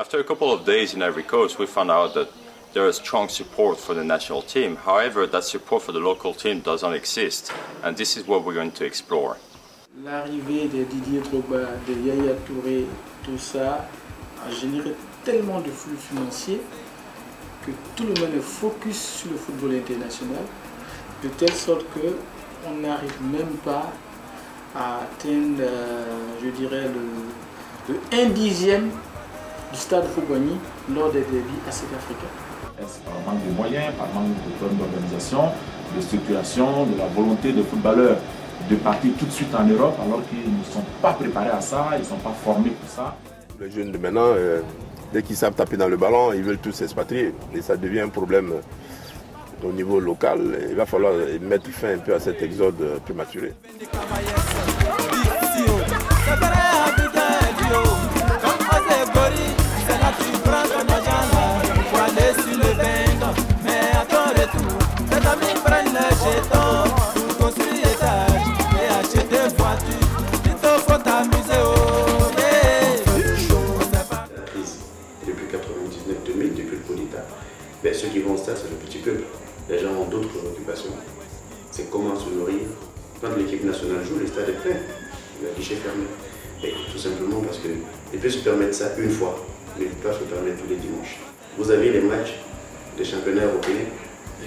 After a couple of days in Ivory Coast, we found out that there is strong support for the national team. However, that support for the local team doesn't exist, and this is what we're going to explore. L'arrivée de Didier Drogba, de Yaya Touré, tout ça a généré tellement de flux financiers que tout le monde est focus sur le football international, de telle sorte qu'on n'arrive même pas à atteindre, je dirais, le 1/10 du stade Fouboigny lors des débuts à cet africain. C'est par manque de moyens, par manque de bonne organisation, de structuration, de la volonté des footballeurs de partir tout de suite en Europe alors qu'ils ne sont pas préparés à ça, ils ne sont pas formés pour ça. Les jeunes de maintenant, dès qu'ils savent taper dans le ballon, ils veulent tous s'expatrier et ça devient un problème au niveau local. Il va falloir mettre fin un peu à cet exode prématuré. Ceux qui vont au stade, c'est le petit peuple. Les gens ont d'autres préoccupations. C'est comment se nourrir. Quand l'équipe nationale joue, le stade est plein. Le guichet fermé. Et tout simplement parce qu'ils peuvent se permettre ça une fois, mais ils ne peuvent pas se permettre tous les dimanches. Vous avez les matchs des championnats européens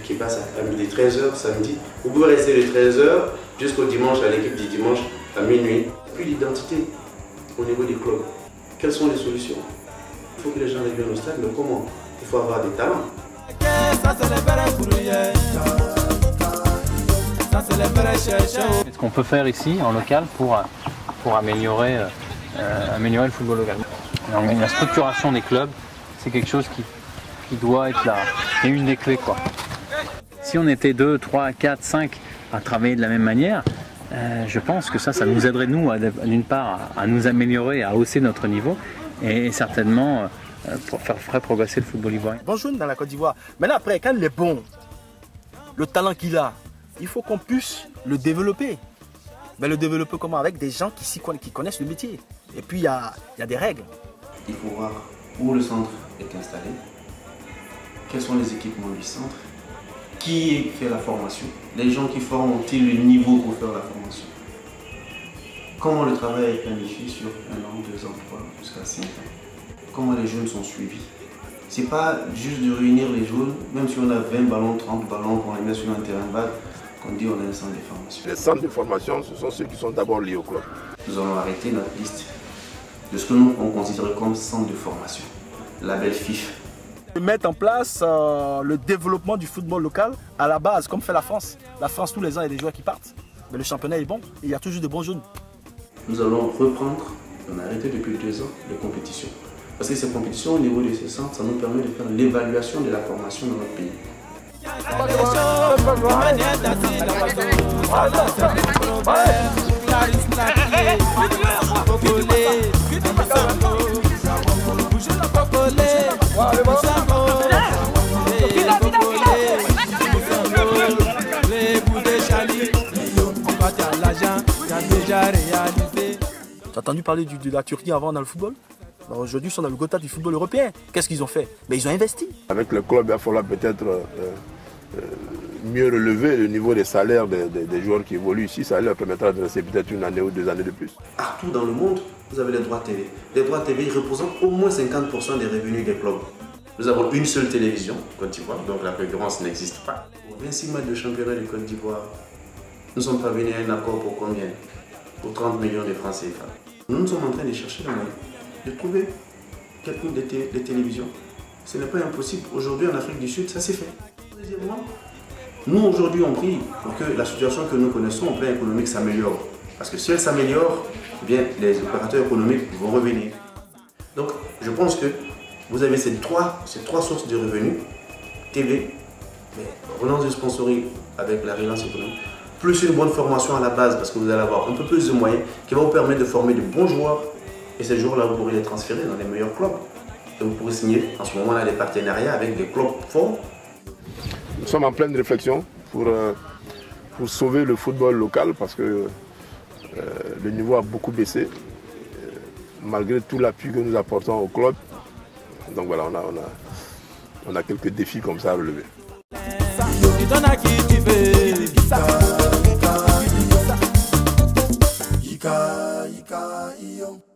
qui passent à midi 13h samedi. Vous pouvez rester de 13h jusqu'au dimanche, à l'équipe du dimanche à minuit. Puis l'identité au niveau des clubs. Quelles sont les solutions? Il faut que les gens reviennent au stade, mais comment? Il faut avoir des talents. Qu'est-ce qu'on peut faire ici en local pour améliorer le football local? La structuration des clubs, c'est quelque chose qui doit être là. C'est une des clés, quoi. Si on était 2, 3, 4, 5 à travailler de la même manière, je pense que ça nous aiderait, nous, d'une part, à nous améliorer, à hausser notre niveau et certainement pour faire progresser le football ivoirien. Bon jeune dans la Côte d'Ivoire. Maintenant après, quand il est bon, le talent qu'il a, il faut qu'on puisse le développer. Mais le développer comment? Avec des gens qui connaissent le métier. Et puis il y a des règles. Il faut voir où le centre est installé, quels sont les équipements du centre, qui fait la formation, les gens qui forment ont-ils le niveau pour faire la formation, comment le travail est planifié sur 1 an, 2 ans, 3 jusqu'à 5 ans. Comment les jeunes sont suivis. C'est pas juste de réunir les jeunes, même si on a 20 ballons, 30 ballons, qu'on les met sur un terrain vague, qu'on dit on a un centre de formation. Les centres de formation, ce sont ceux qui sont d'abord liés au club. Nous allons arrêter notre liste de ce que nous on considère comme centre de formation, label FIF. Mettre en place le développement du football local à la base, comme fait la France. La France, tous les ans, il y a des joueurs qui partent. Mais le championnat est bon et il y a toujours de bons jeunes. Nous allons reprendre, on a arrêté depuis 2 ans, les compétitions. Parce que ces compétitions, au niveau de ces centres, ça nous permet de faire l'évaluation de la formation dans notre pays. Tu as entendu parler de la Turquie avant dans le football? Aujourd'hui, ils sont dans le Gotha du football européen. Qu'est-ce qu'ils ont fait? Mais ils ont investi. Avec le club, il va falloir peut-être mieux relever le niveau des salaires des joueurs qui évoluent ici. Ça leur permettra de rester peut-être 1 année ou 2 années de plus. Partout dans le monde, vous avez les droits TV. Les droits TV ils représentent au moins 50% des revenus des clubs. Nous avons une seule télévision, Côte d'Ivoire, donc la concurrence n'existe pas. Pour 26 matchs de championnat de Côte d'Ivoire, nous sommes parvenus à un accord pour combien? Pour 30 millions de francs CFA. Nous sommes en train de chercher la moyen de trouver quelqu'un de télévision. Ce n'est pas impossible. Aujourd'hui en Afrique du Sud, ça s'est fait. Deuxièmement, nous aujourd'hui on prie pour que la situation que nous connaissons en plan économique s'améliore. Parce que si elle s'améliore, bien les opérateurs économiques vont revenir. Donc je pense que vous avez ces trois sources de revenus, TV, relance du sponsoring avec la relance économique, plus une bonne formation à la base parce que vous allez avoir un peu plus de moyens qui va vous permettre de former de bons joueurs. Et ces joueurs-là, vous pourrez les transférer dans les meilleurs clubs. Et vous pourrez signer en ce moment-là des partenariats avec des clubs forts. Nous sommes en pleine réflexion pour sauver le football local parce que le niveau a beaucoup baissé. Malgré tout l'appui que nous apportons au club, Donc voilà, on a quelques défis comme ça à relever. Yika, yika, iyo.